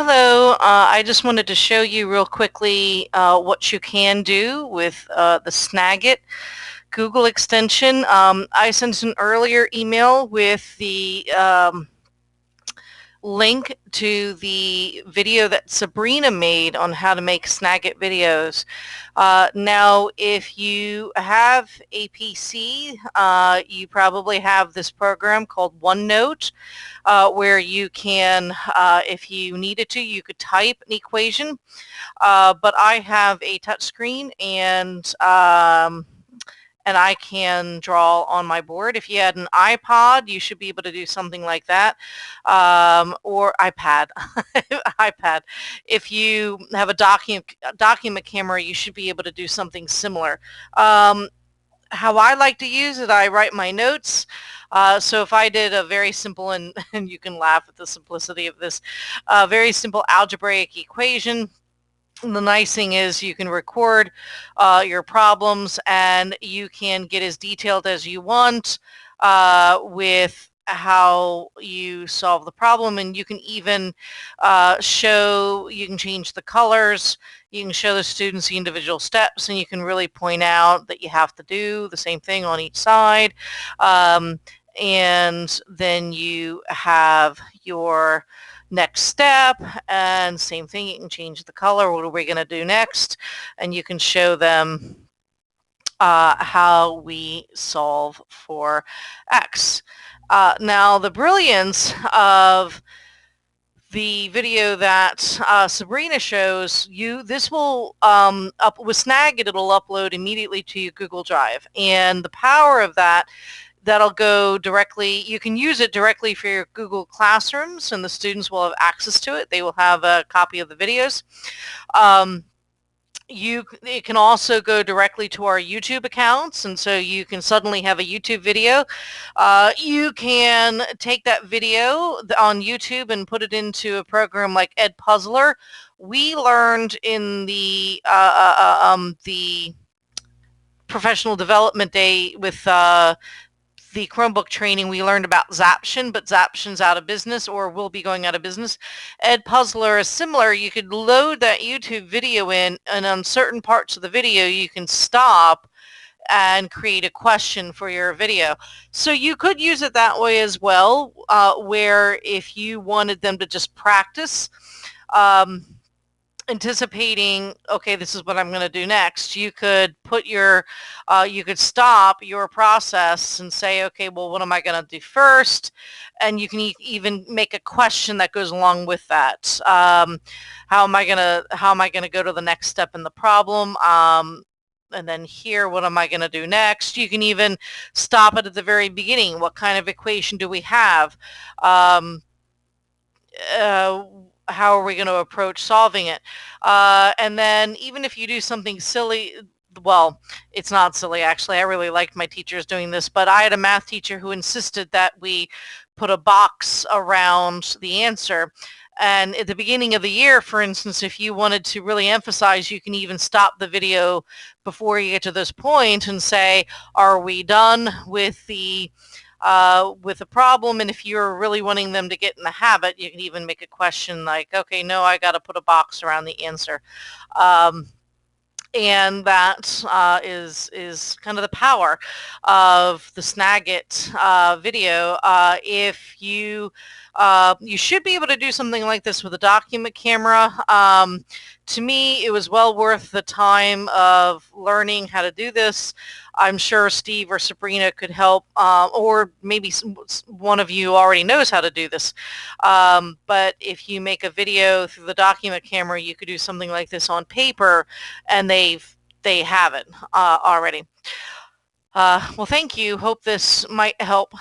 Hello, I just wanted to show you real quickly what you can do with the Snagit Google extension. I sent an earlier email with the link to the video that Sabrina made on how to make Snagit videos. Now, if you have a PC, you probably have this program called OneNote, where you can, if you needed to, you could type an equation. But I have a touchscreen and I can draw on my board. If you had an iPod, you should be able to do something like that, or iPad. iPad. If you have a document camera, you should be able to do something similar. How I like to use it, I write my notes. So if I did a very simple, and you can laugh at the simplicity of this, very simple algebraic equation, the nice thing is you can record your problems and you can get as detailed as you want with how you solve the problem, and you can even you can change the colors, you can show the students the individual steps, and you can really point out that you have to do the same thing on each side. And then you have your next step, and same thing, you can change the color. What are we going to do next? And you can show them how we solve for X. Now, the brilliance of the video that Sabrina shows you, this will, with Snagit, it'll upload immediately to your Google Drive. And the power of that, that'll go directly, you can use it directly for your Google Classrooms, and the students will have access to it. They will have a copy of the videos. It can also go directly to our YouTube accounts, and so you can suddenly have a YouTube video. You can take that video on YouTube and put it into a program like Edpuzzler. We learned in the professional development day with the Chromebook training, we learned about Zaption, but Zaption's out of business, or will be going out of business. Edpuzzler is similar. You could load that YouTube video in, and on certain parts of the video, you can stop and create a question for your video. So you could use it that way as well, where if you wanted them to just practice, anticipating, okay, this is what I'm going to do next, you could put your, you could stop your process and say, okay, well, what am I going to do first? And you can even make a question that goes along with that. How am I going to go to the next step in the problem? And then here, what am I going to do next? You can even stop it at the very beginning. What kind of equation do we have? How are we going to approach solving it? And then even if you do something silly, well, it's not silly, actually. I really liked my teachers doing this, but I had a math teacher who insisted that we put a box around the answer. And at the beginning of the year, for instance, if you wanted to really emphasize, you can even stop the video before you get to this point and say, are we done with the problem? And if you're really wanting them to get in the habit, you can even make a question like, okay, no, I got to put a box around the answer. And that is kind of the power of the Snagit video. If you should be able to do something like this with a document camera. To me, it was well worth the time of learning how to do this. I'm sure Steve or Sabrina could help, or maybe one of you already knows how to do this. But if you make a video through the document camera, you could do something like this on paper, and they have it already. Well, thank you. Hope this might help.